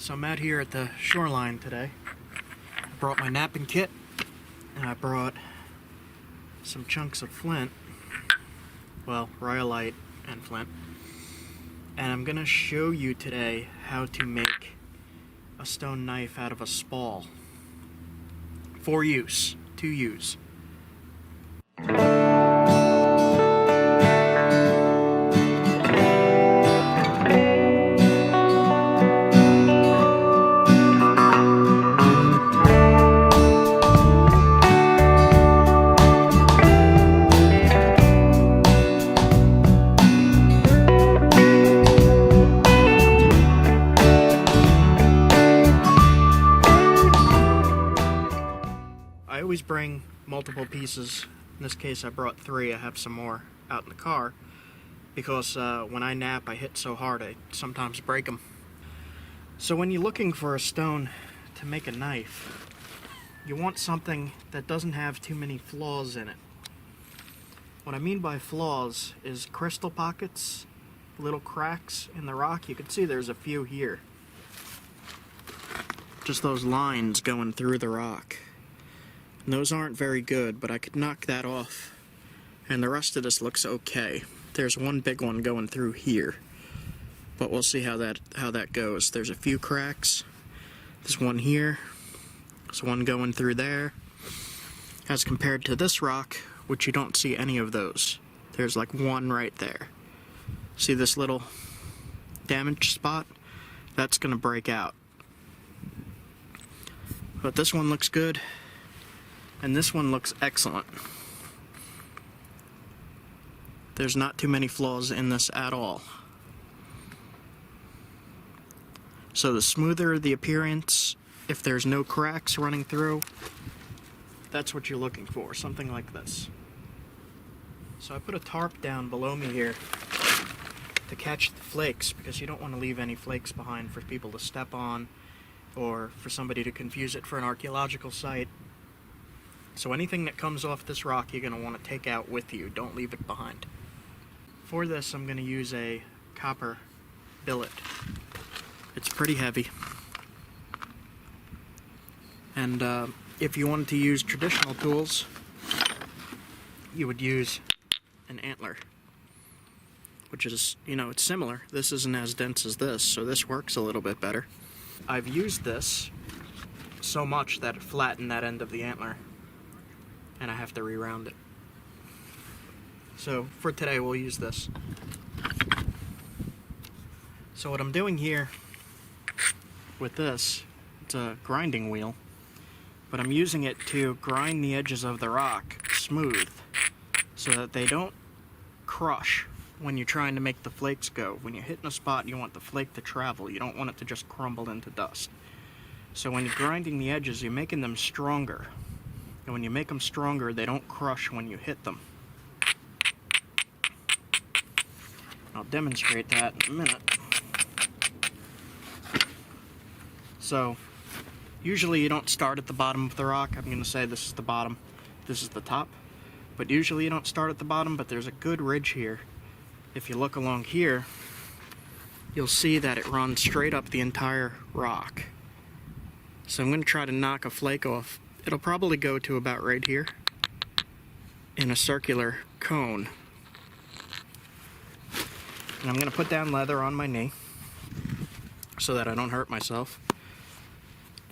So I'm out here at the shoreline today. I brought my napping kit, and I brought some chunks of flint, well, rhyolite and flint, and I'm gonna show you today how to make a stone knife out of a spall for use, to use. I always bring multiple pieces. In this case I brought 3. I have some more out in the car because when I nap I hit so hard I sometimes break them. So when you're looking for a stone to make a knife, you want something that doesn't have too many flaws in it. What I mean by flaws is crystal pockets, little cracks in the rock. You can see there's a few here. Just those lines going through the rock. And those aren't very good, but I could knock that off. And the rest of this looks okay. There's one big one going through here. But we'll see how that goes. There's a few cracks. There's one here. There's one going through there. As compared to this rock, which you don't see any of those. There's like one right there. See this little damaged spot? That's gonna break out. But this one looks good. And this one looks excellent. There's not too many flaws in this at all. So the smoother the appearance, if there's no cracks running through, that's what you're looking for, something like this. So I put a tarp down below me here to catch the flakes, because you don't want to leave any flakes behind for people to step on or for somebody to confuse it for an archaeological site. So anything that comes off this rock you're going to want to take out with you. Don't leave it behind. For this I'm going to use a copper billet. It's pretty heavy. And if you wanted to use traditional tools, you would use an antler. Which is, it's similar. This isn't as dense as this, so this works a little bit better. I've used this so much that it flattened that end of the antler. And I have to re-round it. So for today we'll use this. So what I'm doing here with this, it's a grinding wheel, but I'm using it to grind the edges of the rock smooth so that they don't crush when you're trying to make the flakes go. When you're hitting a spot, you want the flake to travel. You don't want it to just crumble into dust. So when you're grinding the edges, you're making them stronger. And when you make them stronger, they don't crush when you hit them. I'll demonstrate that in a minute. So, usually you don't start at the bottom of the rock. I'm going to say this is the bottom, this is the top. But usually you don't start at the bottom, but there's a good ridge here. If you look along here, you'll see that it runs straight up the entire rock. So I'm going to try to knock a flake off. It'll probably go to about right here in a circular cone. And I'm going to put down leather on my knee so that I don't hurt myself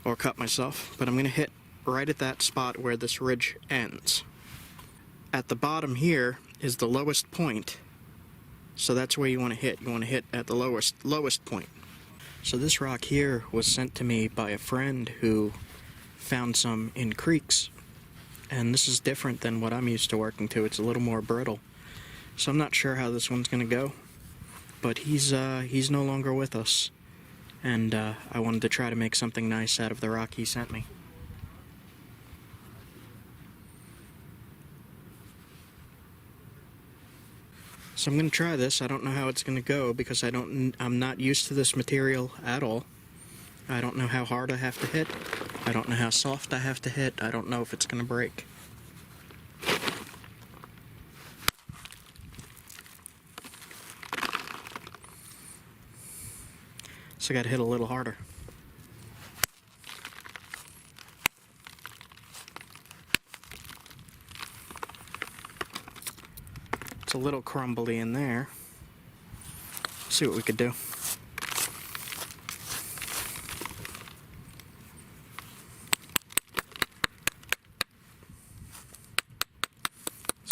or cut myself. But I'm going to hit right at that spot where this ridge ends. At the bottom here is the lowest point. So that's where you want to hit. You want to hit at the lowest point. So this rock here was sent to me by a friend who found some in creeks, and this is different than what I'm used to working to. It's a little more brittle, so I'm not sure how this one's gonna go, but he's no longer with us, and I wanted to try to make something nice out of the rock he sent me. So I'm gonna try this. I don't know how it's gonna go because I'm not used to this material at all. I don't know how hard I have to hit. I don't know how soft I have to hit. I don't know if it's going to break. So I got to hit a little harder. It's a little crumbly in there. See what we could do.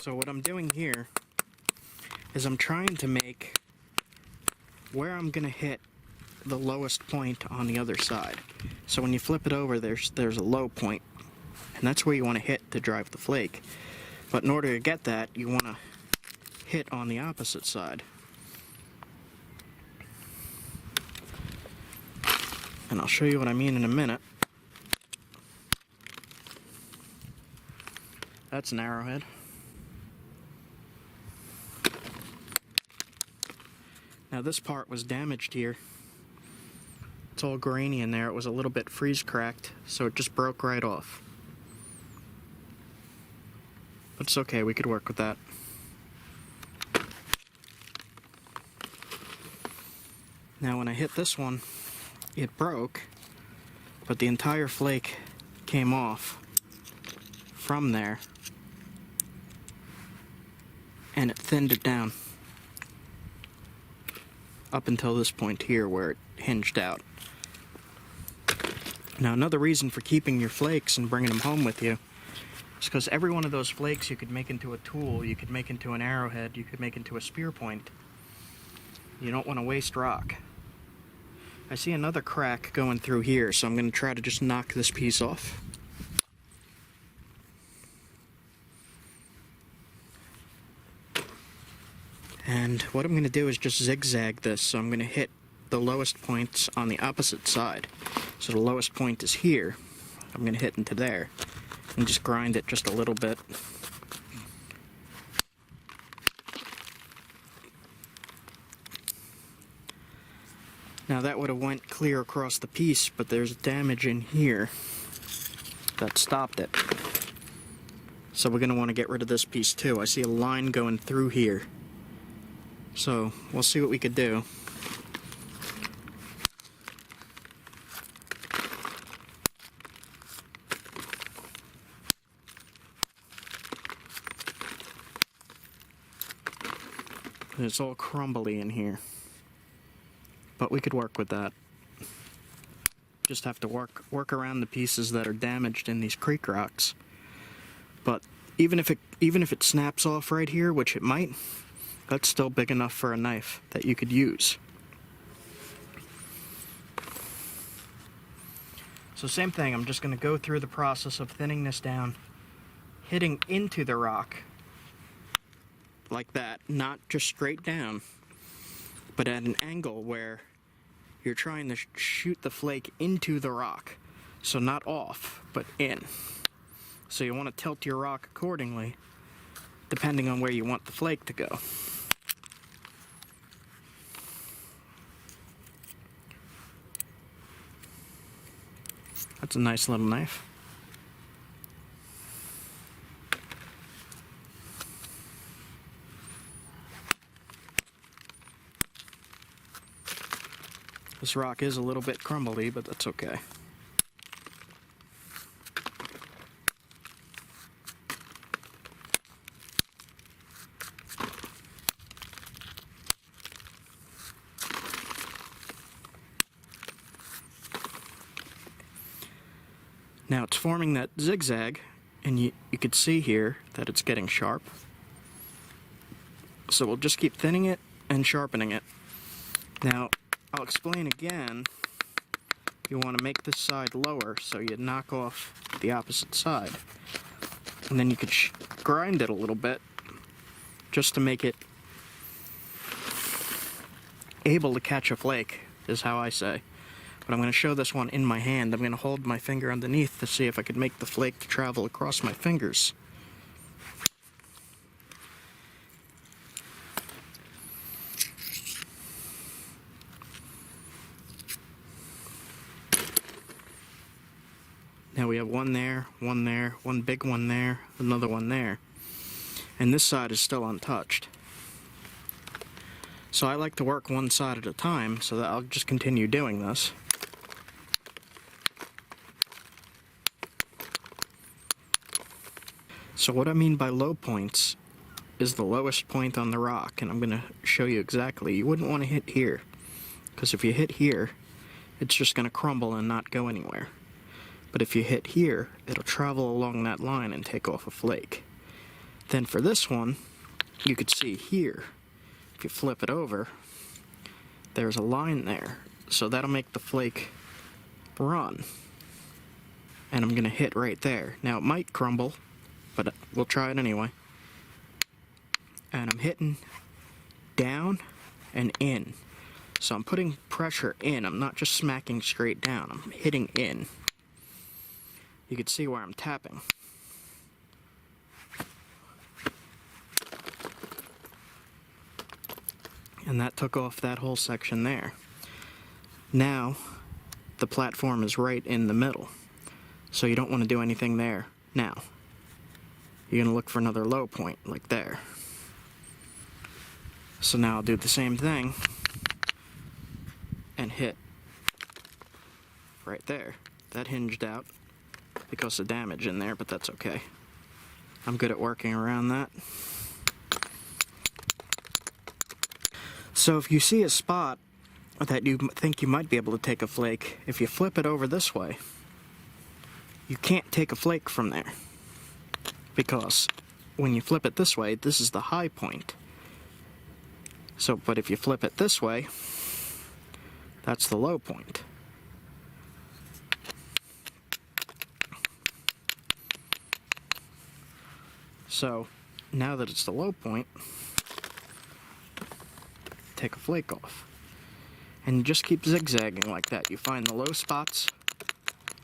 So what I'm doing here is I'm trying to make where I'm going to hit the lowest point on the other side. So when you flip it over, there's a low point, and that's where you want to hit to drive the flake. But in order to get that, you want to hit on the opposite side. And I'll show you what I mean in a minute. That's an arrowhead. Now this part was damaged here. It's all grainy in there. It was a little bit freeze cracked, so it just broke right off. But it's okay, we could work with that. Now when I hit this one, it broke, but the entire flake came off from there, and it thinned it down up until this point here where it hinged out. Now another reason for keeping your flakes and bringing them home with you is because every one of those flakes you could make into a tool, you could make into an arrowhead, you could make into a spear point. You don't want to waste rock. I see another crack going through here, so I'm going to try to just knock this piece off. And what I'm going to do is just zigzag this, so I'm going to hit the lowest points on the opposite side. So the lowest point is here. I'm going to hit into there and just grind it just a little bit. Now that would have went clear across the piece, but there's damage in here that stopped it. So we're going to want to get rid of this piece too. I see a line going through here. So we'll see what we could do. It's all crumbly in here, but we could work with that. Just have to work around the pieces that are damaged in these creek rocks. But even if it snaps off right here, which it might, that's still big enough for a knife that you could use. So same thing, I'm just going to go through the process of thinning this down, hitting into the rock like that, not just straight down, but at an angle where you're trying to shoot the flake into the rock. So not off, but in. So you want to tilt your rock accordingly, depending on where you want the flake to go. That's a nice little knife. This rock is a little bit crumbly, but that's okay. Now it's forming that zigzag, and you could see here that it's getting sharp. So we'll just keep thinning it and sharpening it. Now, I'll explain again. You want to make this side lower, so you knock off the opposite side. And then you could grind it a little bit, just to make it able to catch a flake, is how I say. But I'm going to show this one in my hand. I'm going to hold my finger underneath to see if I could make the flake to travel across my fingers. Now we have one there, one big one there, another one there. And this side is still untouched. So I like to work one side at a time, so that I'll just continue doing this. So what I mean by low points is the lowest point on the rock, and I'm going to show you exactly. You wouldn't want to hit here, because if you hit here, it's just going to crumble and not go anywhere. But if you hit here, it'll travel along that line and take off a flake. Then for this one, you could see here, if you flip it over, there's a line there, so that'll make the flake run. And I'm going to hit right there. Now it might crumble, but we'll try it anyway. And I'm hitting down and in. So I'm putting pressure in. I'm not just smacking straight down. I'm hitting in. You can see where I'm tapping. And that took off that whole section there. Now, the platform is right in the middle. So you don't want to do anything there. Now, you're going to look for another low point, like there. So now I'll do the same thing and hit right there. That hinged out because of damage in there, but that's okay. I'm good at working around that. So if you see a spot that you think you might be able to take a flake, if you flip it over this way, you can't take a flake from there. Because when you flip it this way, this is the high point. So, but if you flip it this way, that's the low point. So, now that it's the low point, take a flake off. And you just keep zigzagging like that. You find the low spots,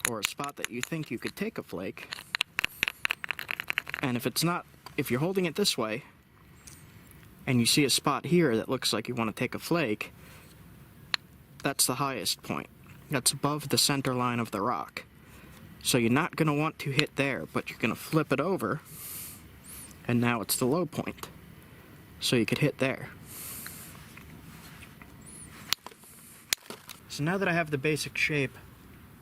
or a spot that you think you could take a flake. And if it's not, if you're holding it this way, and you see a spot here that looks like you want to take a flake, that's the highest point. That's above the center line of the rock. So you're not going to want to hit there, but you're going to flip it over, and now it's the low point. So you could hit there. So now that I have the basic shape,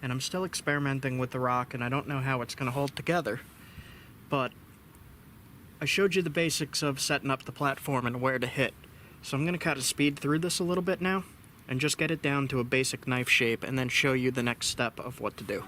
and I'm still experimenting with the rock, and I don't know how it's going to hold together, but I showed you the basics of setting up the platform and where to hit. So I'm going to kind of speed through this a little bit now, and just get it down to a basic knife shape, and then show you the next step of what to do.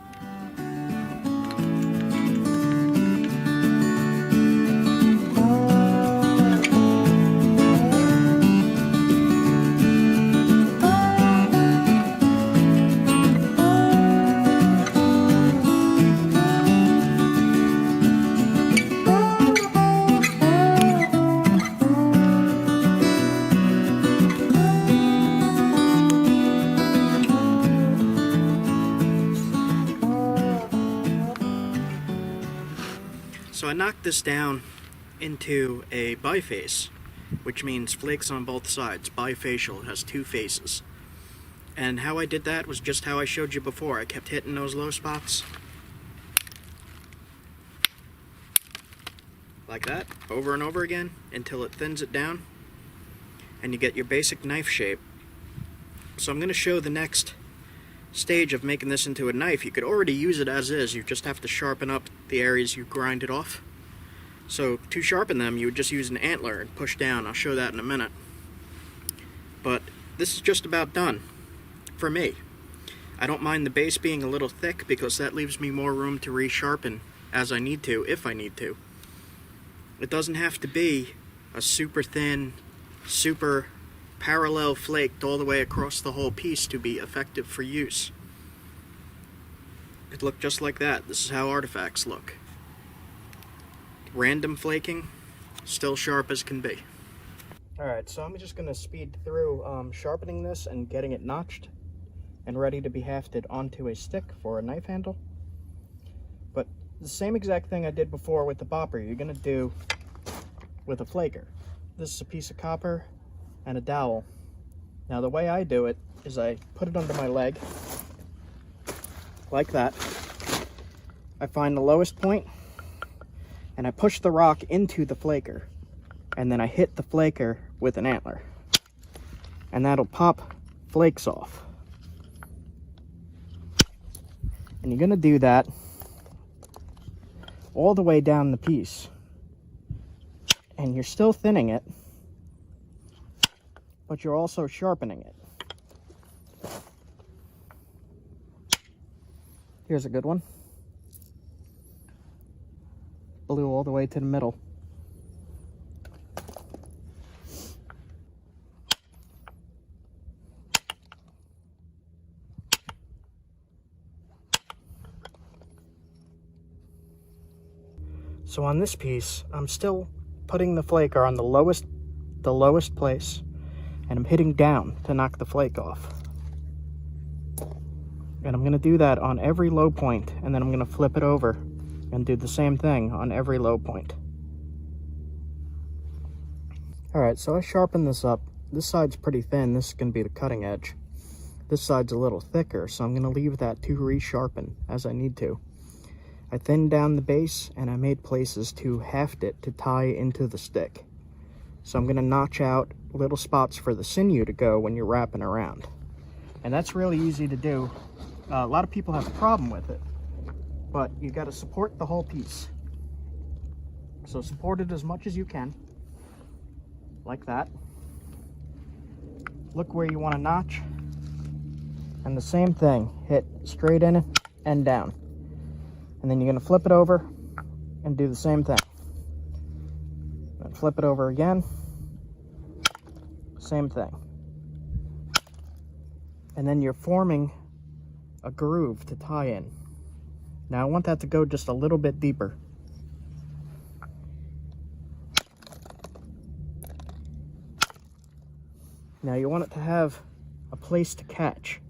So I knocked this down into a biface, which means flakes on both sides. Bifacial, has two faces. And how I did that was just how I showed you before. I kept hitting those low spots. Like that, over and over again, until it thins it down. And you get your basic knife shape. So I'm going to show the next stage of making this into a knife. You could already use it as is, you just have to sharpen up the areas you grinded off. So to sharpen them, you would just use an antler and push down. I'll show that in a minute. But this is just about done for me. I don't mind the base being a little thick because that leaves me more room to resharpen as I need to, if I need to. It doesn't have to be a super thin, super parallel flaked all the way across the whole piece to be effective for use. It looked just like that. This is how artifacts look. Random flaking, still sharp as can be. Alright, so I'm just going to speed through sharpening this and getting it notched and ready to be hafted onto a stick for a knife handle. But the same exact thing I did before with the bopper, you're going to do with a flaker. This is a piece of copper and a dowel. Now the way I do it is I put it under my leg, like that. I find the lowest point, and I push the rock into the flaker, and then I hit the flaker with an antler. And that'll pop flakes off. And you're gonna do that all the way down the piece. And you're still thinning it, but you're also sharpening it. Here's a good one. Blue all the way to the middle. So on this piece, I'm still putting the flaker on the lowest place, and I'm hitting down to knock the flake off. And I'm going to do that on every low point, and then I'm going to flip it over and do the same thing on every low point. Alright, so I sharpened this up. This side's pretty thin. This is going to be the cutting edge. This side's a little thicker, so I'm going to leave that to resharpen as I need to. I thinned down the base, and I made places to haft it to tie into the stick. So I'm going to notch out little spots for the sinew to go when you're wrapping around. And that's really easy to do. A lot of people have a problem with it, but you got to support the whole piece. So support it as much as you can, like that. Look where you want to notch, and the same thing, hit straight in and down. And then you're going to flip it over and do the same thing. And flip it over again, same thing. And then you're forming a groove to tie in. Now I want that to go just a little bit deeper. Now you want it to have a place to catch,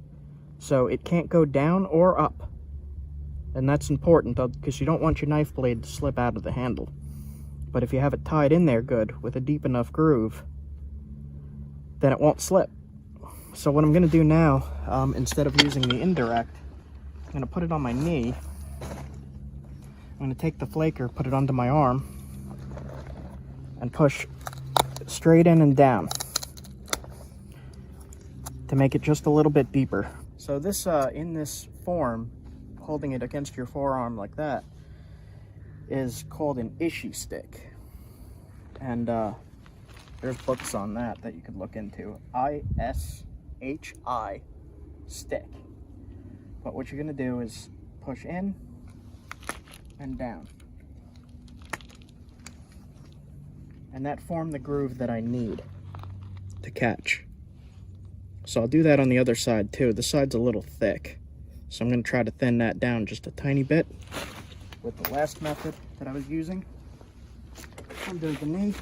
so it can't go down or up. And that's important because you don't want your knife blade to slip out of the handle. But if you have it tied in there good with a deep enough groove, then it won't slip. So what I'm going to do now, instead of using the indirect, I'm going to put it on my knee. I'm going to take the flaker, put it onto my arm, and push straight in and down to make it just a little bit deeper. So this, in this form, holding it against your forearm like that, is called an ishi stick. And there's books on that you could look into. I-S-H-I stick. But what you're going to do is push in and down. And that formed the groove that I need to catch. So I'll do that on the other side too. This side's a little thick, so I'm going to try to thin that down just a tiny bit with the last method that I was using. Under the knee.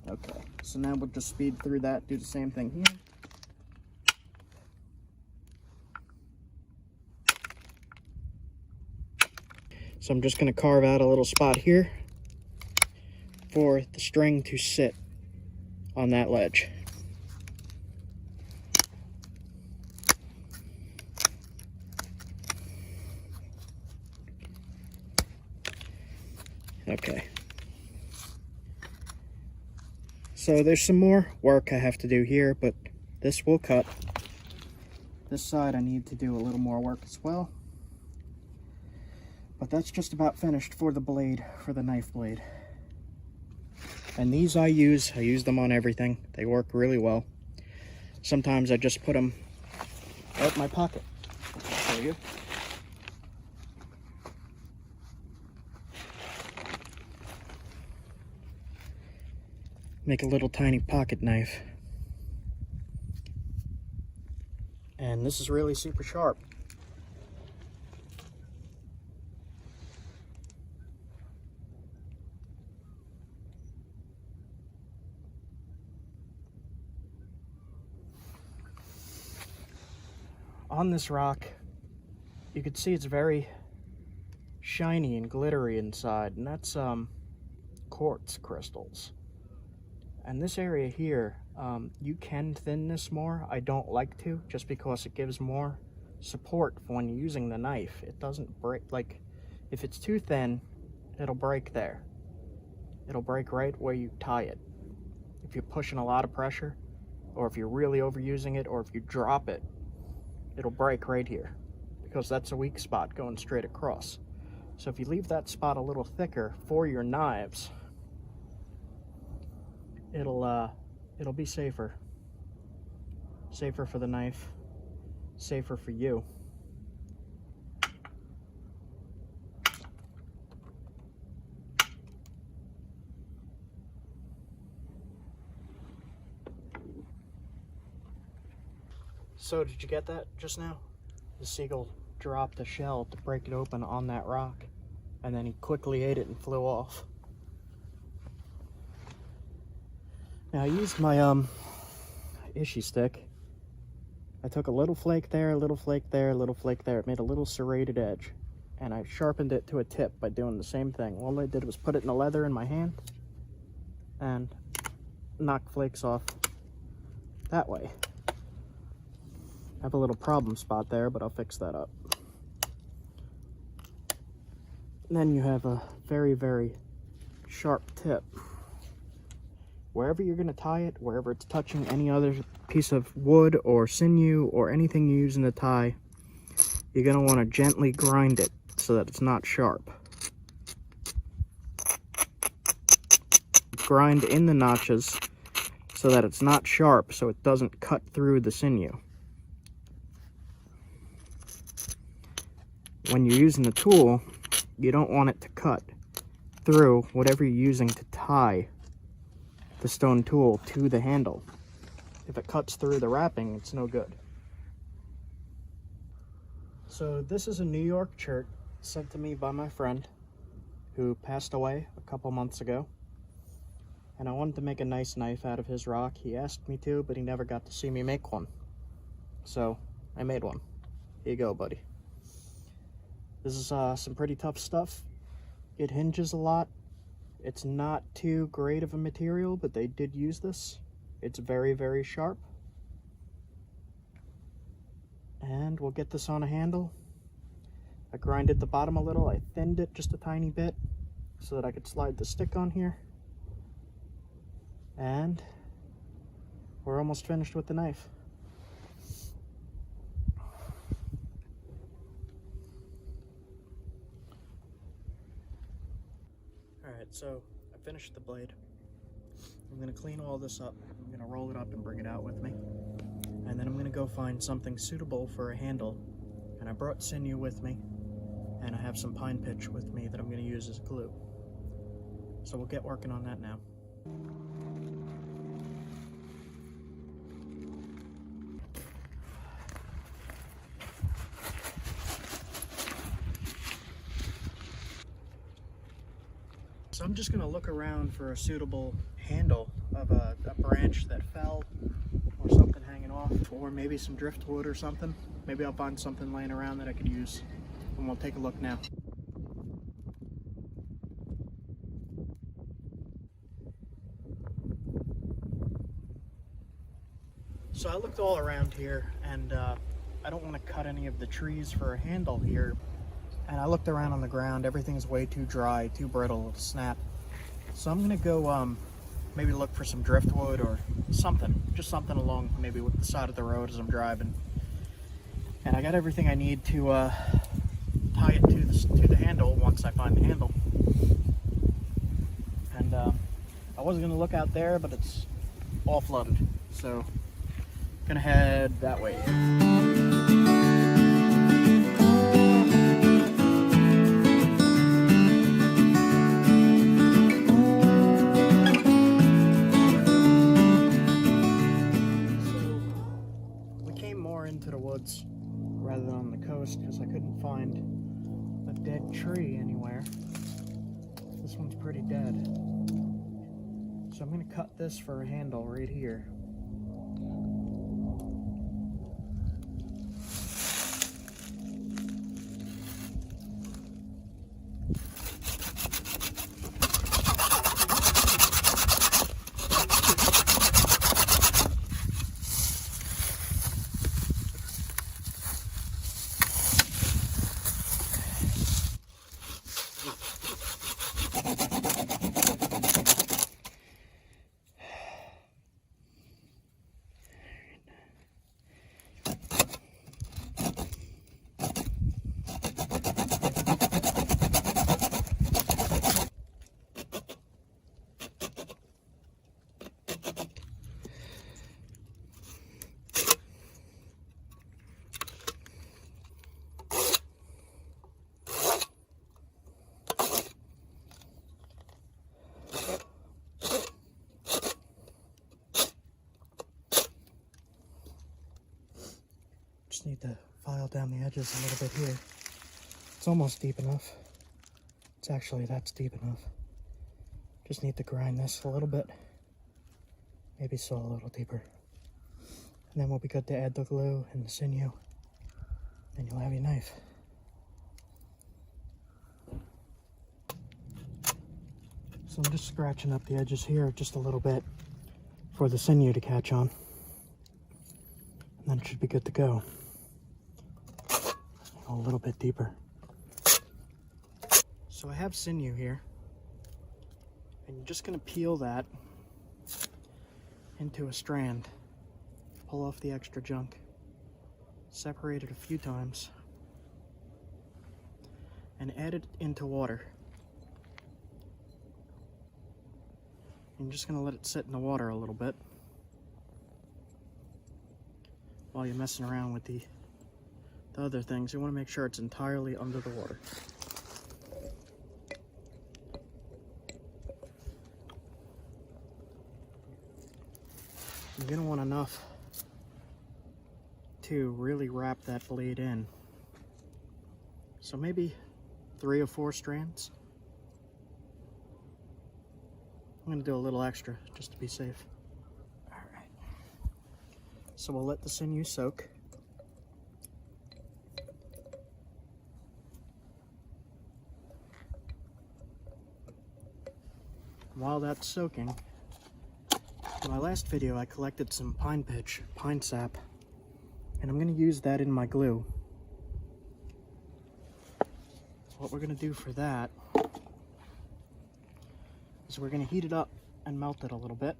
Okay, so now we'll just speed through that, do the same thing here. So I'm just going to carve out a little spot here for the string to sit on that ledge. Okay. So there's some more work I have to do here, but this will cut. This side I need to do a little more work as well. But that's just about finished for the blade, for the knife blade. And these I use them on everything. They work really well. Sometimes I just put them out my pocket. I'll show you. Make a little tiny pocket knife. And this is really super sharp. On this rock, you can see it's very shiny and glittery inside, and that's quartz crystals. And this area here, you can thin this more. I don't like to, just because it gives more support for when you're using the knife. It doesn't break, like if it's too thin, it'll break there. It'll break right where you tie it. If you're pushing a lot of pressure, or if you're really overusing it, or if you drop it, it'll break right here because that's a weak spot going straight across. So if you leave that spot a little thicker for your knives, it'll be safer. Safer for the knife, safer for you. So did you get that just now? The seagull dropped a shell to break it open on that rock, and then he quickly ate it and flew off. Now I used my Ishi stick. I took a little flake there, a little flake there, a little flake there. It made a little serrated edge, and I sharpened it to a tip by doing the same thing. All I did was put it in the leather in my hand and knock flakes off that way. I have a little problem spot there, but I'll fix that up. And then you have a very, very sharp tip. Wherever you're going to tie it, wherever it's touching any other piece of wood or sinew or anything you use in the tie, you're going to want to gently grind it so that it's not sharp. Grind in the notches so that it's not sharp, so it doesn't cut through the sinew. When you're using the tool, you don't want it to cut through whatever you're using to tie the stone tool to the handle. If it cuts through the wrapping, it's no good. So this is a New York chert sent to me by my friend who passed away a couple months ago. And I wanted to make a nice knife out of his rock. He asked me to, but he never got to see me make one. So I made one. Here you go, buddy. This is some pretty tough stuff. It hinges a lot. It's not too great of a material, but they did use this. It's very, very sharp. And we'll get this on a handle. I grinded the bottom a little. I thinned it just a tiny bit so that I could slide the stick on here. And we're almost finished with the knife. Alright, so I finished the blade. I'm going to clean all this up. I'm going to roll it up and bring it out with me. And then I'm going to go find something suitable for a handle. And I brought sinew with me. And I have some pine pitch with me that I'm going to use as glue. So we'll get working on that now. So I'm just going to look around for a suitable handle of a branch that fell or something hanging off, or maybe some driftwood or something. Maybe I'll find something laying around that I could use, and we'll take a look now. So I looked all around here, and I don't want to cut any of the trees for a handle here. And I looked around on the ground. Everything's way too dry, too brittle, it'll snap. So I'm gonna go maybe look for some driftwood or something, just something along maybe with the side of the road as I'm driving. And I got everything I need to tie it to the handle once I find the handle. And I wasn't gonna look out there, but it's all flooded, so I'm gonna head that way. Rather than on the coast because I couldn't find a dead tree anywhere. This one's pretty dead. So I'm going to cut this for a handle right here. Just need to file down the edges a little bit here. It's almost deep enough. That's deep enough. Just need to grind this a little bit. Maybe saw a little deeper. And then we'll be good to add the glue and the sinew. And you'll have your knife. So I'm just scratching up the edges here just a little bit for the sinew to catch on. And then it should be good to go. A little bit deeper. So I have sinew here. And you're just going to peel that into a strand. Pull off the extra junk. Separate it a few times. And add it into water. I'm just going to let it sit in the water a little bit while you're messing around with the other things. You want to make sure it's entirely under the water. You're going to want enough to really wrap that blade in. So maybe 3 or 4 strands. I'm going to do a little extra just to be safe. Alright. So we'll let the sinew soak. While that's soaking, in my last video I collected some pine sap, and I'm going to use that in my glue. What we're going to do for that is we're going to heat it up and melt it a little bit.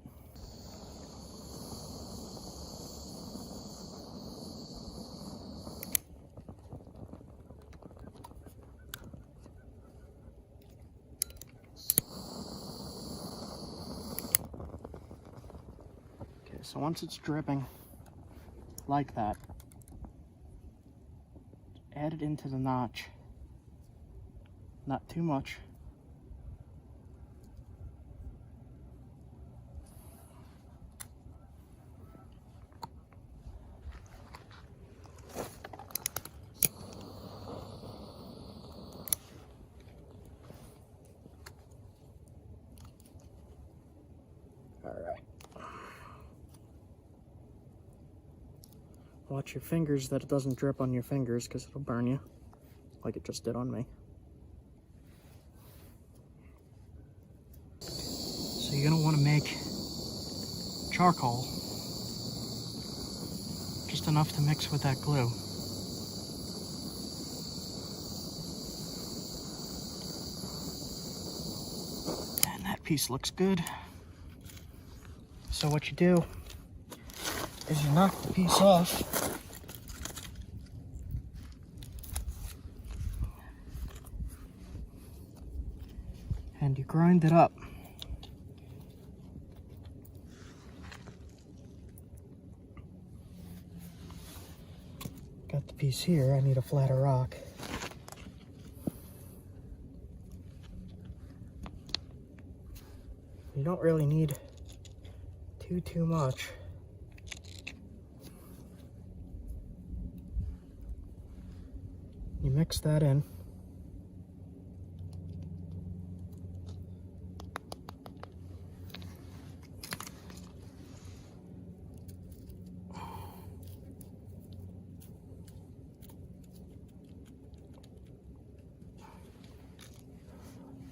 Okay, so once it's dripping like that, add it into the notch. Not too much. Watch your fingers that it doesn't drip on your fingers, because it'll burn you, like it just did on me. So you're going to want to make charcoal, just enough to mix with that glue. And that piece looks good. So what you do is you knock the piece off. And you grind it up. Got the piece here, I need a flatter rock. You don't really need too much. You mix that in.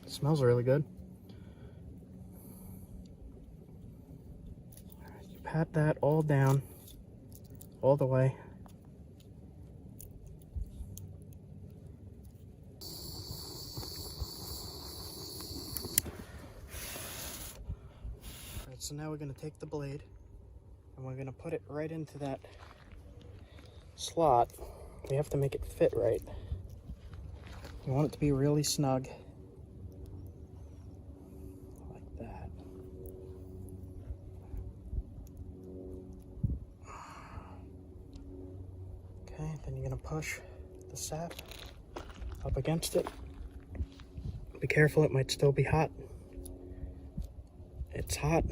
It smells really good. You pat that all down, all the way. So now we're going to take the blade and we're going to put it right into that slot. We have to make it fit right. You want it to be really snug. Like that. Okay, then you're going to push the sap up against it. Be careful, it might still be hot. It's hot.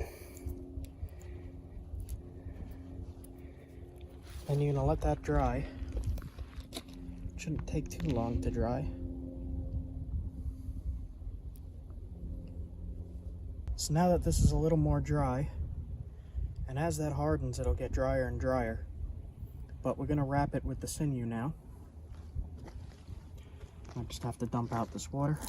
Then you're going to let that dry. shouldn't take too long to dry. So now that this is a little more dry, and as that hardens, it'll get drier and drier. But we're gonna wrap it with the sinew now. I just have to dump out this water.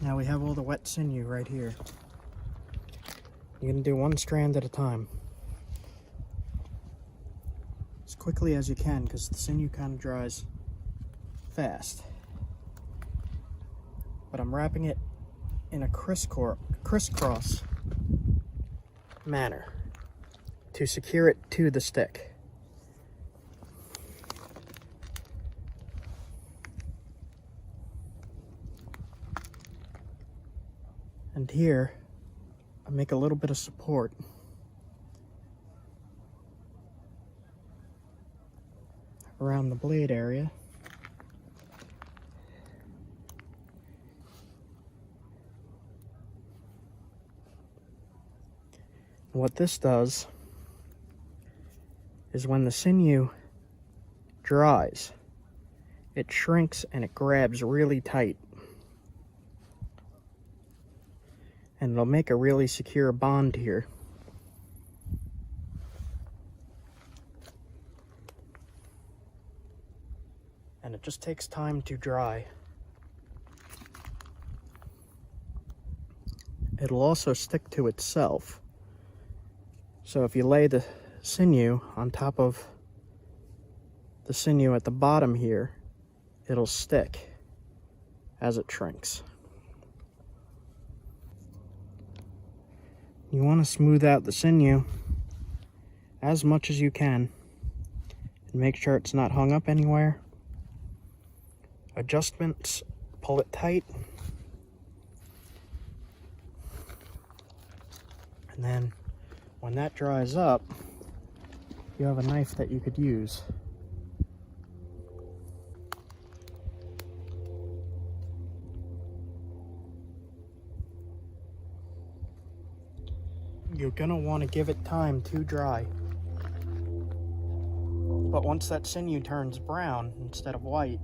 Now we have all the wet sinew right here. You're gonna do one strand at a time. As quickly as you can, because the sinew kind of dries fast. But I'm wrapping it in a crisscross manner to secure it to the stick. And here, I make a little bit of support around the blade area. What this does is when the sinew dries, it shrinks and it grabs really tight. And it'll make a really secure bond here. And it just takes time to dry. It'll also stick to itself. So if you lay the sinew on top of the sinew at the bottom here, it'll stick as it shrinks. You want to smooth out the sinew as much as you can and make sure it's not hung up anywhere. Adjustments, pull it tight. And then when that dries up, you have a knife that you could use. You're gonna want to give it time to dry. But once that sinew turns brown instead of white,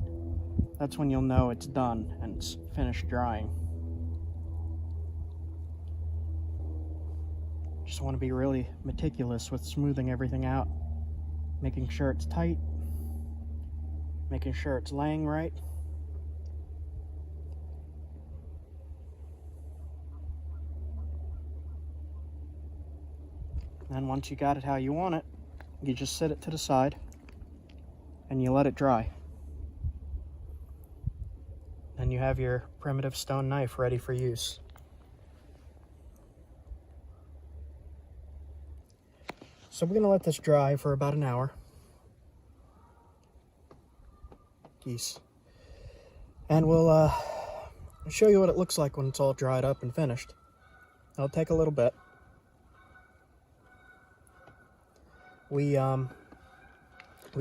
that's when you'll know it's done and it's finished drying. Just want to be really meticulous with smoothing everything out, making sure it's tight, making sure it's laying right. And once you got it how you want it, you just set it to the side and you let it dry. And you have your primitive stone knife ready for use. So we're gonna let this dry for about an hour. Geese. And we'll show you what it looks like when it's all dried up and finished. It'll take a little bit. We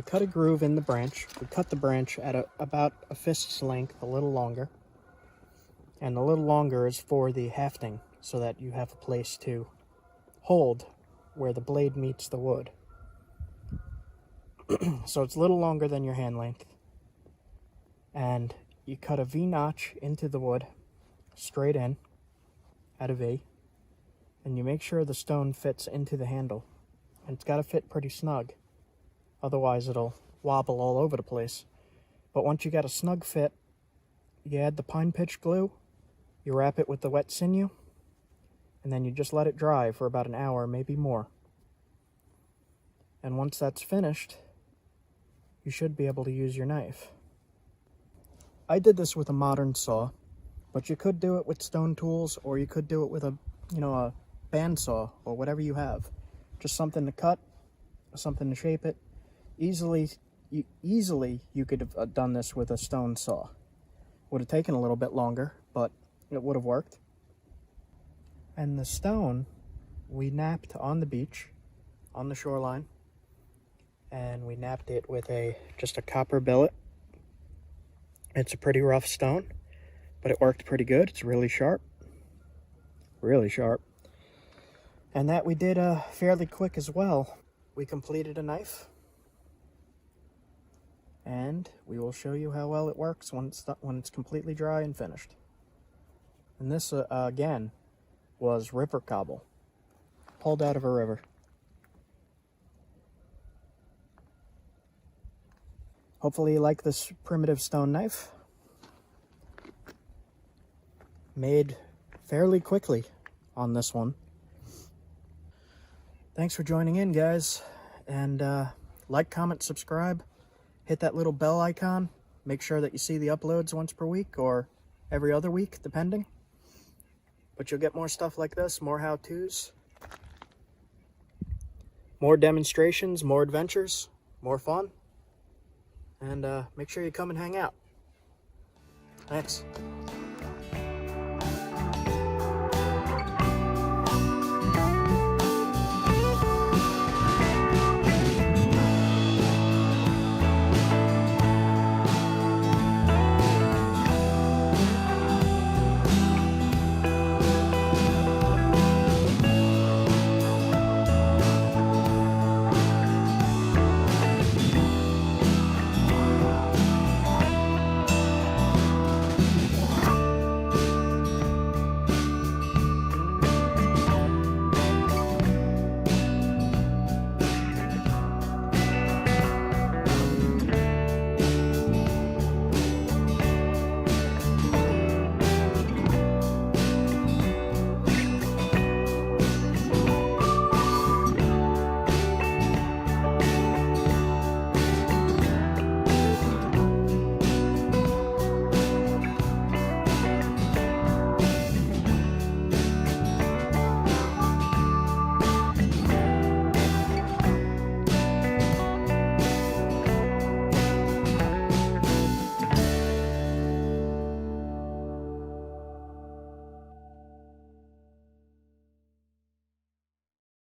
cut a groove in the branch. We cut the branch at about a fist's length, a little longer. And a little longer is for the hafting, so that you have a place to hold where the blade meets the wood. So it's a little longer than your hand length. And you cut a V-notch into the wood, straight in, at a V. And you make sure the stone fits into the handle. And it's got to fit pretty snug. Otherwise it'll wobble all over the place. But once you got a snug fit, you add the pine pitch glue, you wrap it with the wet sinew, and then you just let it dry for about an hour, maybe more. And once that's finished, you should be able to use your knife. I did this with a modern saw, but you could do it with stone tools, or you could do it with a bandsaw, or whatever you have. Just something to cut, something to shape it. Easily you could have done this with a stone saw. Would have taken a little bit longer, but it would have worked. And the stone we napped on the beach, on the shoreline, and we napped it with just a copper billet. It's a pretty rough stone, but it worked pretty good. It's really sharp, really sharp. And that we did fairly quick as well. We completed a knife. And we will show you how well it works when it's completely dry and finished. And this, again, was river cobble, pulled out of a river. Hopefully you like this primitive stone knife. Made fairly quickly on this one. Thanks for joining in, guys. And like, comment, subscribe. Hit that little bell icon. Make sure that you see the uploads once per week or every other week, depending. But you'll get more stuff like this, more how-tos, more demonstrations, more adventures, more fun. And make sure you come and hang out. Thanks.